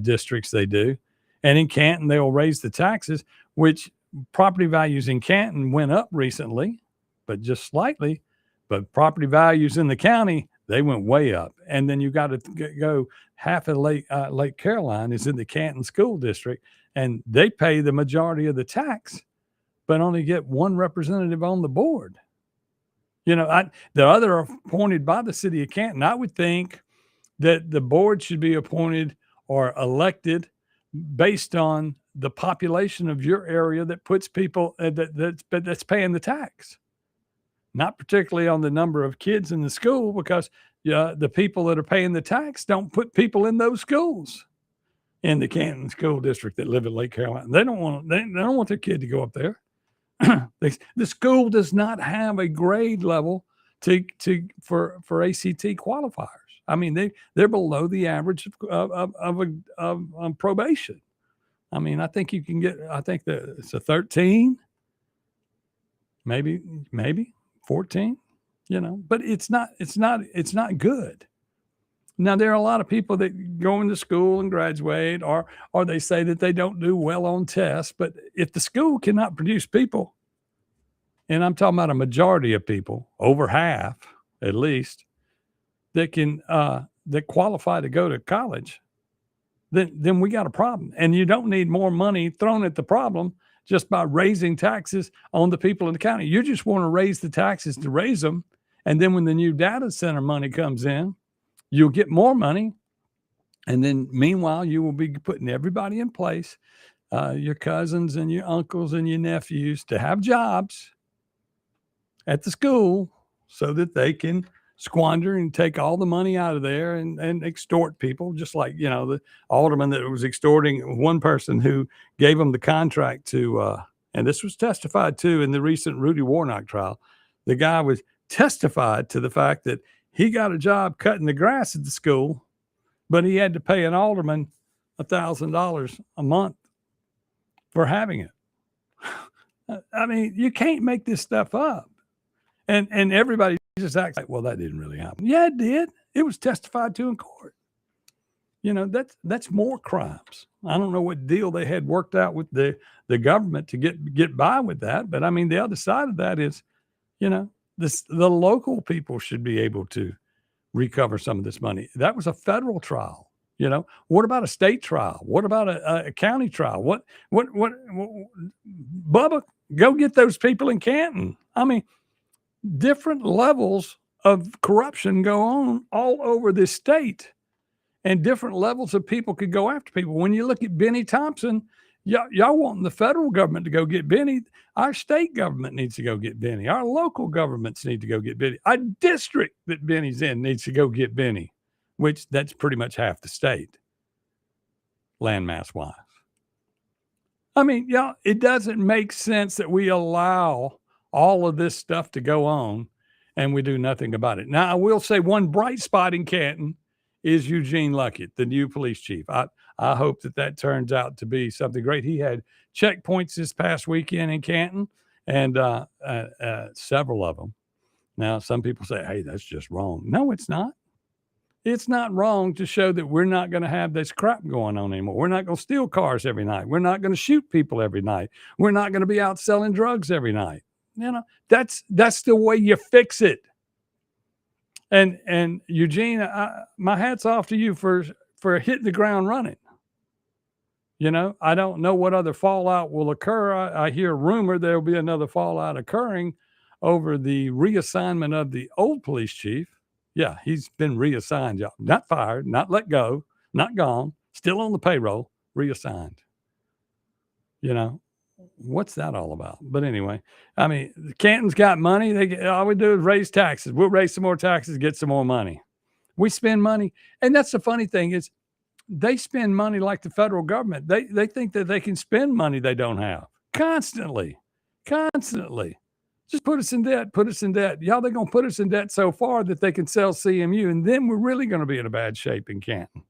districts they do. And in Canton, they will raise the taxes, which property values in Canton went up recently, but just slightly. But property values in the county, they went way up. And then you got to go half of Lake Caroline is in the Canton School District, and they pay the majority of the tax, but only get one representative on the board. You know, the other are appointed by the city of Canton. I would think that the board should be appointed or elected based on the population of your area that puts people that's paying the tax. Not particularly on the number of kids in the school, because the people that are paying the tax don't put people in those schools in the Canton school district that live in Lake Carolina. They don't want their kid to go up there. The school does not have a grade level for ACT qualifiers. I mean, they're below the average of probation. I mean, I think you can get. I think that it's a 13, maybe 14. But it's not good. Now, there are a lot of people that go into school and graduate, or they say that they don't do well on tests. But if the school cannot produce people, and I'm talking about a majority of people, over half at least, that can that qualify to go to college, then we got a problem. And you don't need more money thrown at the problem just by raising taxes on the people in the county. You just want to raise the taxes to raise them. And then when the new data center money comes in, you'll get more money. And then meanwhile, you will be putting everybody in place, your cousins and your uncles and your nephews, to have jobs at the school so that they can squander and take all the money out of there and extort people, just like, the alderman that was extorting one person who gave him the contract to, and this was testified to in the recent Rudy Warnock trial. The guy was testified to the fact that he got a job cutting the grass at the school, but he had to pay an alderman $1,000 a month for having it. I mean, you can't make this stuff up. And everybody just acts like, well, that didn't really happen. Yeah, it did. It was testified to in court. That's more crimes. I don't know what deal they had worked out with the government to get by with that. But I mean, the other side of that is, the local people should be able to recover some of this money. That was a federal trial. What about a state trial? What about a county trial? What, Bubba, go get those people in Canton. I mean, different levels of corruption go on all over this state, and different levels of people could go after people. When you look at Benny Thompson, y'all wanting the federal government to go get Benny. Our state government needs to go get Benny. Our local governments need to go get Benny. Our district that Benny's in needs to go get Benny, which that's pretty much half the state, landmass wise. I mean, it doesn't make sense that we allow all of this stuff to go on and we do nothing about it. Now, I will say one bright spot in Canton is Eugene Luckett, the new police chief. I hope that turns out to be something great. He had checkpoints this past weekend in Canton, and several of them. Now, some people say, hey, that's just wrong. No, it's not. It's not wrong to show that we're not going to have this crap going on anymore. We're not going to steal cars every night. We're not going to shoot people every night. We're not going to be out selling drugs every night. That's the way you fix it. And Eugene, my hat's off to you for hitting the ground running. I don't know what other fallout will occur. I hear rumor there'll be another fallout occurring over the reassignment of the old police chief. Yeah, he's been reassigned, y'all. Not fired, not let go, not gone, still on the payroll, reassigned. What's that all about? But anyway, I mean, Canton's got money. All we do is raise taxes. We'll raise some more taxes, get some more money. We spend money. And that's the funny thing is they spend money like the federal government. They think that they can spend money they don't have constantly. Just put us in debt. Y'all, they're going to put us in debt so far that they can sell CMU. And then we're really going to be in a bad shape in Canton.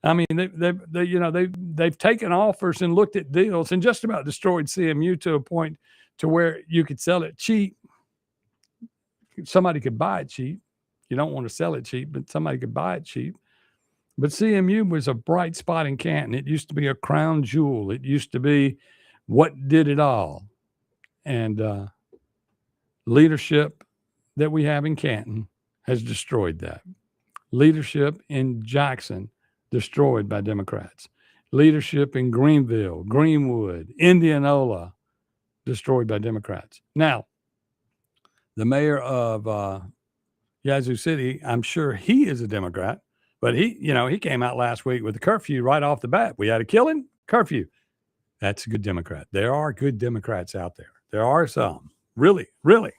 I mean, they've taken offers and looked at deals and just about destroyed CMU to a point to where you could sell it cheap. Somebody could buy it cheap. You don't want to sell it cheap, but somebody could buy it cheap. But CMU was a bright spot in Canton. It used to be a crown jewel. It used to be what did it all. And leadership that we have in Canton has destroyed that. Leadership in Jackson, destroyed by Democrats. Leadership in Greenville, Greenwood, Indianola, destroyed by Democrats. Now, the mayor of Yazoo City, I'm sure he is a Democrat, but he came out last week with a curfew right off the bat. We had a killing, curfew. That's a good Democrat. There are good Democrats out there. There are some, really, really.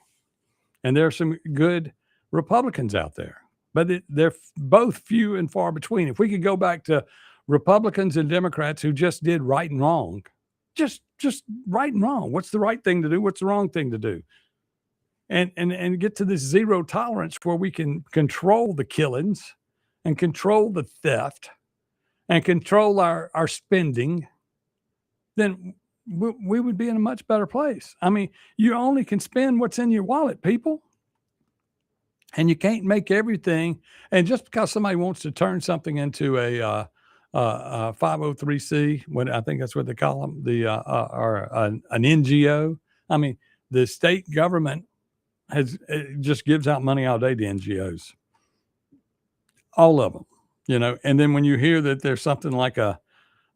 And there are some good Republicans out there. But they're both few and far between. If we could go back to Republicans and Democrats who just did right and wrong, just right and wrong. What's the right thing to do? What's the wrong thing to do? And get to this zero tolerance where we can control the killings and control the theft and control our spending, then we would be in a much better place. I mean, you only can spend what's in your wallet, people. And you can't make everything. And just because somebody wants to turn something into a 503c, what I think that's what they call them, or an NGO. I mean, the state government just gives out money all day to NGOs, all of them, And then when you hear that there's something like a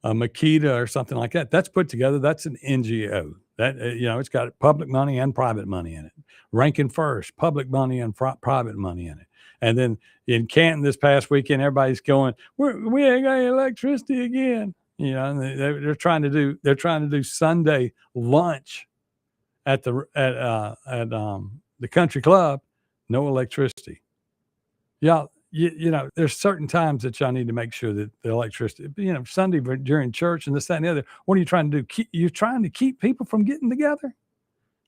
Makita or something like that, that's put together. That's an NGO. That it's got public money and private money in it. Ranking First, public money and private money in it. And then in Canton this past weekend, everybody's going, we ain't got any electricity again. And they're trying to do Sunday lunch at the country club, no electricity. Y'all, there's certain times that y'all need to make sure that the electricity, Sunday during church and this, that, and the other. What are you trying to do? You're trying to keep people from getting together?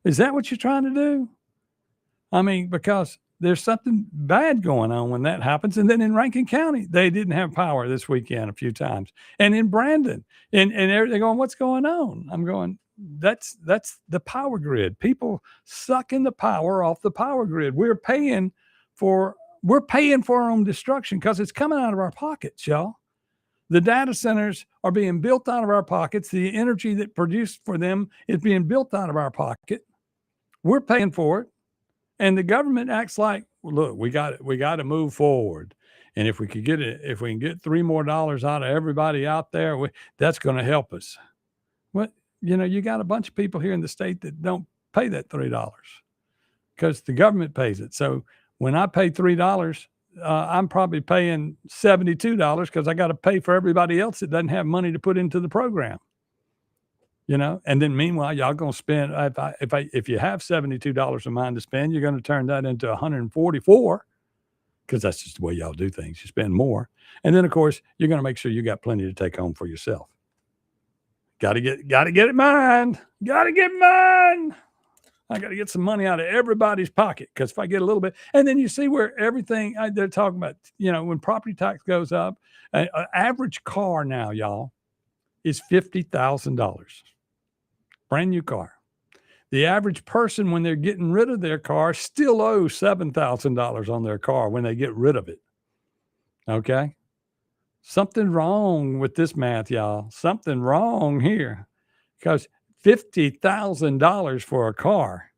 Is that what you're trying to do? I mean, because there's something bad going on when that happens. And then in Rankin County, they didn't have power this weekend a few times. And in Brandon, and they're going, what's going on? I'm going, that's the power grid. People sucking the power off the power grid. We're paying for our own destruction because it's coming out of our pockets, y'all. The data centers are being built out of our pockets. The energy that produced for them is being built out of our pocket. We're paying for it. And the government acts like, well, look, we got to move forward. And if we can get $3 more out of everybody out there, that's going to help us. What? You got a bunch of people here in the state that don't pay that $3 because the government pays it. So when I pay $3, I'm probably paying $72 because I got to pay for everybody else that doesn't have money to put into the program. And then meanwhile, y'all gonna spend. If you have $72 a mind to spend, you're going to turn that into $144 because that's just the way y'all do things. You spend more, and then of course you're going to make sure you got plenty to take home for yourself. Got to get it mine. Got to get mine. I got to get some money out of everybody's pocket because if I get a little bit, and then you see where everything they're talking about, when property tax goes up, an average car now, y'all, is $50,000. Brand new car. The average person, when they're getting rid of their car, still owes $7,000 on their car when they get rid of it. Okay? Something wrong with this math, y'all. Something wrong here. Because $50,000 for a car,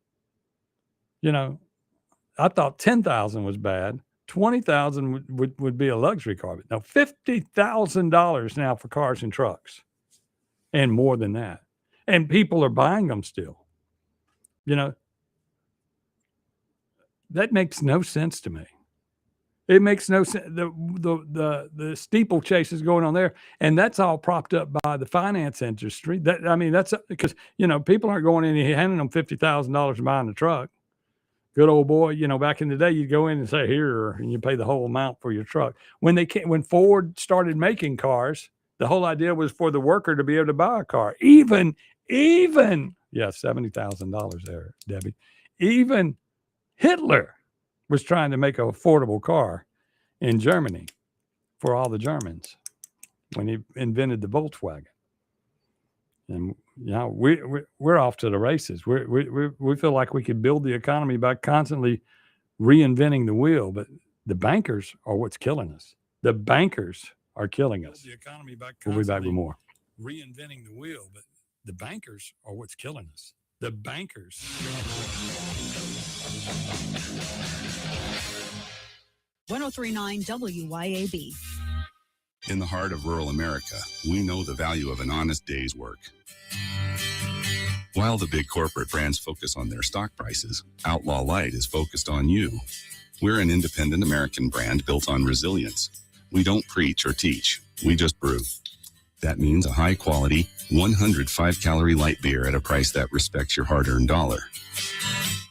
I thought $10,000 was bad. $20,000 would be a luxury car. But now $50,000 now for cars and trucks. And more than that. And people are buying them still. That makes no sense to me. It makes no sense. The steeplechase is going on there, and that's all propped up by the finance industry. That's because people aren't going in and handing them $50,000 to buy a truck. Good old boy, back in the day, you'd go in and say here, and you pay the whole amount for your truck. When Ford started making cars, the whole idea was for the worker to be able to buy a car. Even $70,000 there, Debbie. Even Hitler was trying to make an affordable car in Germany for all the Germans when he invented the Volkswagen. And we're off to the races. We feel like we could build the economy by constantly reinventing the wheel, but the bankers are what's killing us. The bankers are killing us. The economy by we'll be back with more. Reinventing the wheel, but the bankers are what's killing us. The bankers. 1039 WYAB. In the heart of rural America, we know the value of an honest day's work. While the big corporate brands focus on their stock prices, Outlaw Light is focused on you. We're an independent American brand built on resilience. We don't preach or teach. We just brew. That means a high-quality, 105-calorie light beer at a price that respects your hard-earned dollar.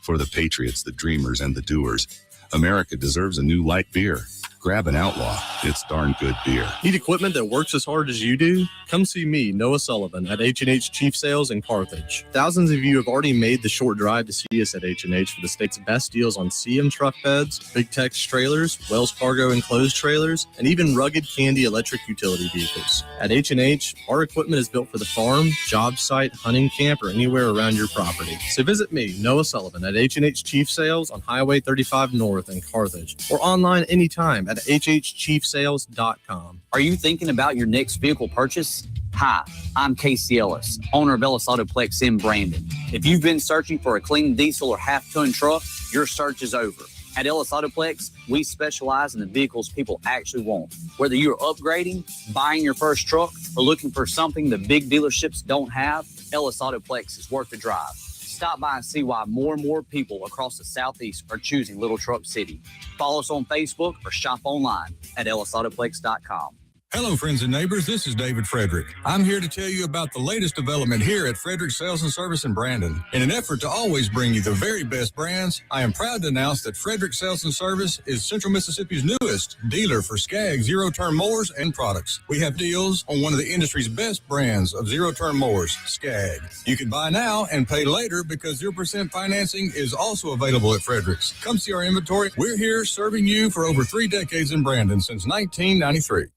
For the patriots, the dreamers, and the doers, America deserves a new light beer. Grab an Outlaw. It's darn good beer. Need equipment that works as hard as you do? Come see me, Noah Sullivan, at H&H Chief Sales in Carthage. Thousands of you have already made the short drive to see us at H&H for the state's best deals on CM truck beds, Big Tex trailers, Wells Fargo enclosed trailers, and even rugged Candy electric utility vehicles. At H&H, our equipment is built for the farm, job site, hunting camp, or anywhere around your property. So visit me, Noah Sullivan, at H&H Chief Sales on Highway 35 North in Carthage, or online anytime at hhchiefsales.com. Are you thinking about your next vehicle purchase? Hi, I'm Casey Ellis, owner of Ellis Autoplex in Brandon. If you've been searching for a clean diesel or half-ton truck, your search is over. At Ellis Autoplex, we specialize in the vehicles people actually want. Whether you're upgrading, buying your first truck, or looking for something the big dealerships don't have, Ellis Autoplex is worth the drive. Stop by and see why more and more people across the Southeast are choosing Little Truck City. Follow us on Facebook or shop online at ellisautoplex.com. Hello, friends and neighbors. This is David Frederick. I'm here to tell you about the latest development here at Frederick Sales and Service in Brandon. In an effort to always bring you the very best brands, I am proud to announce that Frederick Sales and Service is Central Mississippi's newest dealer for Skag zero-turn mowers and products. We have deals on one of the industry's best brands of zero-turn mowers, Skag. You can buy now and pay later because 0% financing is also available at Frederick's. Come see our inventory. We're here serving you for over 3 decades in Brandon since 1993.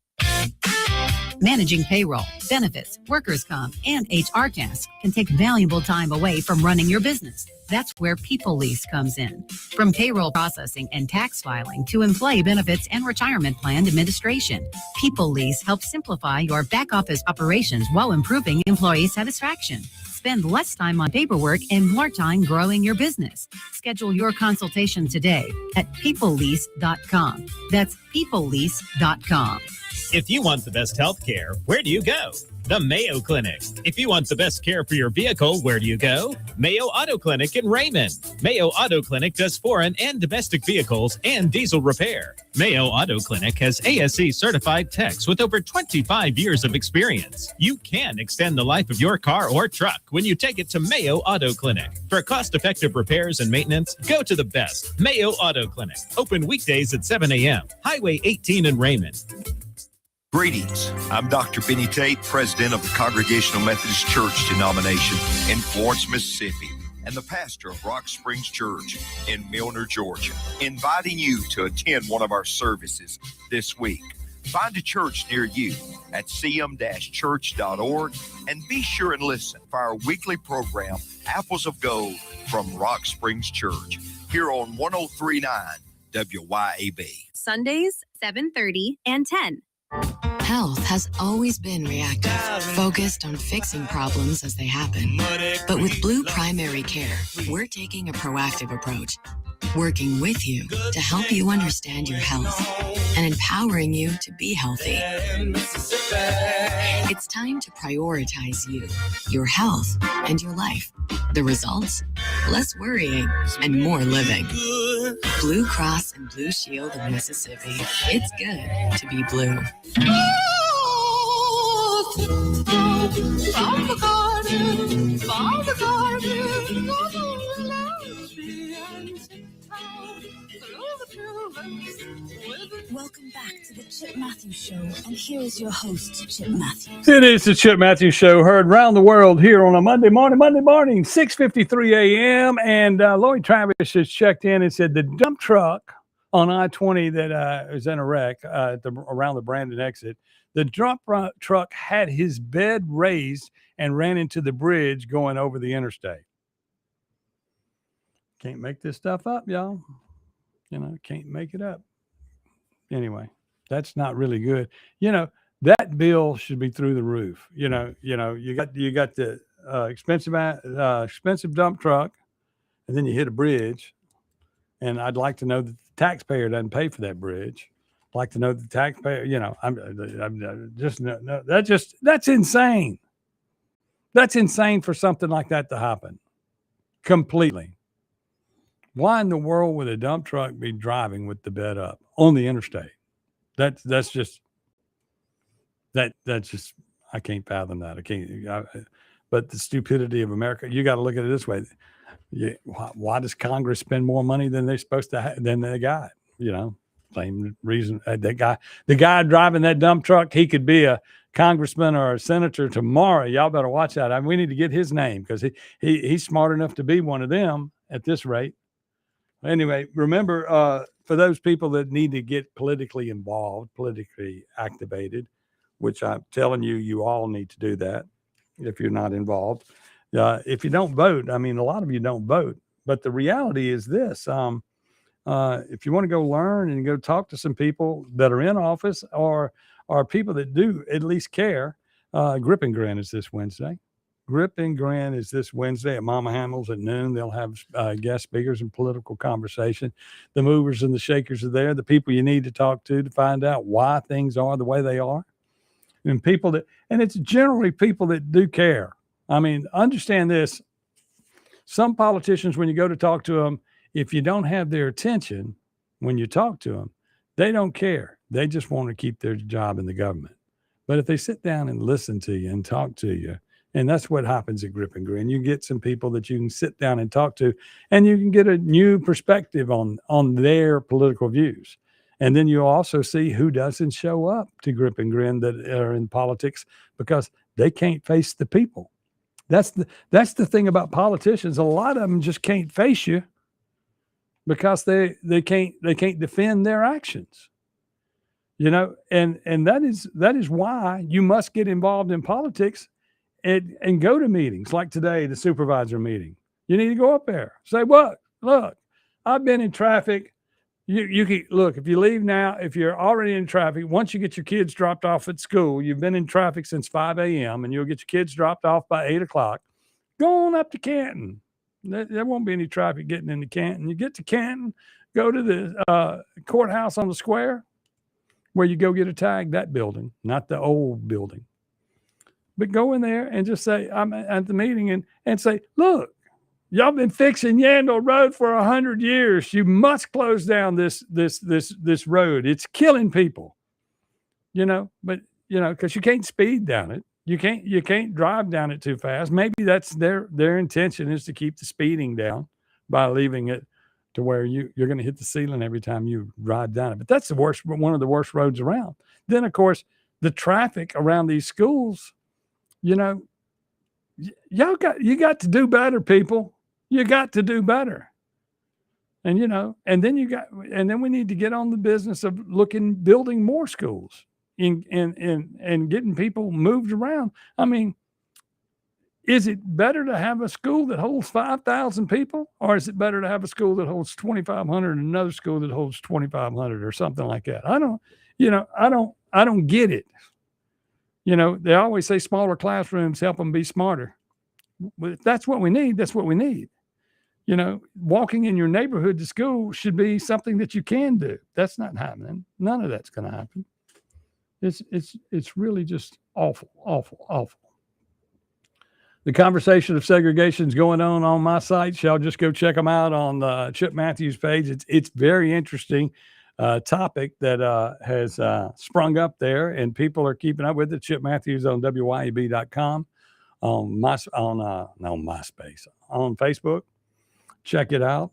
Managing payroll, benefits, workers' comp, and HR tasks can take valuable time away from running your business. That's where People Lease comes in. From payroll processing and tax filing to employee benefits and retirement plan administration, People Lease helps simplify your back office operations while improving employee satisfaction. Spend less time on paperwork and more time growing your business. Schedule your consultation today at peoplelease.com. That's peoplelease.com. If you want the best health care, where do you go? The Mayo Clinic. If you want the best care for your vehicle, where do you go? Mayo Auto Clinic in Raymond. Mayo Auto Clinic does foreign and domestic vehicles and diesel repair. Mayo Auto Clinic has ASE certified techs with over 25 years of experience. You can extend the life of your car or truck when you take it to Mayo Auto Clinic. For cost-effective repairs and maintenance, go to the best Mayo Auto Clinic. Open weekdays at 7 a.m. Highway 18 in Raymond. Greetings. I'm Dr. Benny Tate, president of the Congregational Methodist Church denomination in Florence, Mississippi, and the pastor of Rock Springs Church in Milner, Georgia, inviting you to attend one of our services this week. Find a church near you at cm-church.org and be sure and listen for our weekly program, Apples of Gold from Rock Springs Church, here on 103.9 WYAB. Sundays, 7:30 and 10. Health has always been reactive, focused on fixing problems as they happen. But with Blue Primary Care, we're taking a proactive approach, working with you to help you understand your health and empowering you to be healthy. It's time to prioritize you, your health, and your life. The results? Less worrying and more living. Blue Cross and Blue Shield of Mississippi. It's good to be blue. Welcome back to the Chip Matthews Show, and here is your host, Chip Matthews. It is the Chip Matthews Show, heard around the world here on a Monday morning, 6:53 a.m. And Lloyd Travis has checked in and said the dump truck on I-20 that was in a wreck around the Brandon exit, the dump truck had his bed raised and ran into the bridge going over the interstate. Can't make this stuff up, y'all. Can't make it up. Anyway, that's not really good. That bill should be through the roof. You got the expensive dump truck, and then you hit a bridge. And I'd like to know that the taxpayer doesn't pay for that bridge. I'd like to know the taxpayer. That's insane. That's insane for something like that to happen. Completely. Why in the world would a dump truck be driving with the bed up on the interstate? That's just I can't fathom that. But the stupidity of America, you got to look at it this way. Why does Congress spend more money than they're supposed to than they got? Same reason. The guy driving that dump truck, he could be a congressman or a senator tomorrow. Y'all better watch that. We need to get his name because he's smart enough to be one of them at this rate. Anyway, remember, for those people that need to get politically involved, politically activated, which I'm telling you, you all need to do that if you're not involved. If you don't vote, a lot of you don't vote. But the reality is this. If you want to go learn and go talk to some people that are in office or people that do at least care, Grip and Grin is this Wednesday. Grip and Grin is this Wednesday at Mama Hamill's at noon. They'll have guest speakers and political conversation. The movers and the shakers are there, the people you need to talk to find out why things are the way they are. And it's generally people that do care. Understand this. Some politicians, when you go to talk to them, if you don't have their attention when you talk to them, they don't care. They just want to keep their job in the government. But if they sit down and listen to you and talk to you, and that's what happens at Grip and Grin, you get some people that you can sit down and talk to, and you can get a new perspective on their political views. And then you also see who doesn't show up to Grip and Grin that are in politics because they can't face the people. That's the thing about politicians. A lot of them just can't face you because they can't defend their actions. And that is why you must get involved in politics and go to meetings like today, the supervisor meeting. You need to go up there. Say, look, I've been in traffic. You can look, if you leave now, if you're already in traffic, once you get your kids dropped off at school, you've been in traffic since 5 a.m. and you'll get your kids dropped off by 8 o'clock. Go on up to Canton. There won't be any traffic getting into Canton. You get to Canton, go to the courthouse on the square where you go get a tag, that building, not the old building. But go in there and just say, I'm at the meeting and say, look, y'all been fixing Yandle Road for 100 years. You must close down this road. It's killing people, because you can't speed down it. You can't drive down it too fast. Maybe that's their intention is to keep the speeding down by leaving it to where you're going to hit the ceiling every time you ride down it. But that's one of the worst roads around. Then, of course, the traffic around these schools, you got to do better, people. You got to do better. And, and then we need to get on the business of building more schools and getting people moved around. Is it better to have a school that holds 5,000 people, or is it better to have a school that holds 2,500 and another school that holds 2,500 or something like that? I don't get it. They always say smaller classrooms help them be smarter. But if that's what we need, that's what we need. Walking in your neighborhood to school should be something that you can do. That's not happening. None of that's going to happen. It's really just awful, awful, awful. The conversation of segregation is going on my site. Y'all just go check them out on the Chip Matthews page. It's very interesting topic that has sprung up there, and people are keeping up with it. Chip Matthews on WYAB.com, on MySpace, on Facebook. Check it out.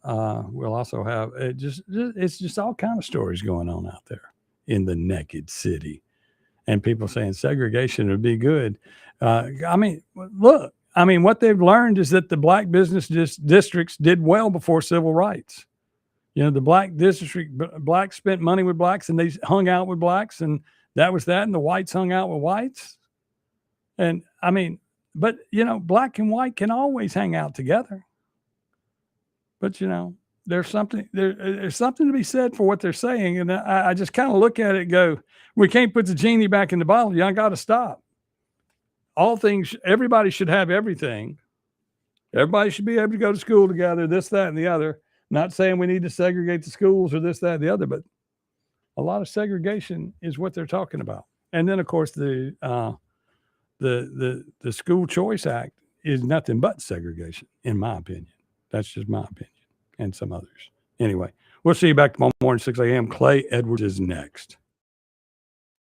We'll also have it's just all kind of stories going on out there in the naked city, and people saying segregation would be good. Look, what they've learned is that the black business districts did well before civil rights. The black district, blacks spent money with blacks and they hung out with blacks, and that was that. And the whites hung out with whites. And but black and white can always hang out together. But there's something to be said for what they're saying. And I just kind of look at it and go, we can't put the genie back in the bottle. Y'all got to stop. Everybody should have everything. Everybody should be able to go to school together, this, that, and the other. Not saying we need to segregate the schools or this, that, and the other, but a lot of segregation is what they're talking about. And then, of course, the School Choice Act is nothing but segregation, in my opinion. That's just my opinion, and some others. Anyway, we'll see you back tomorrow morning, 6 a.m. Clay Edwards is next.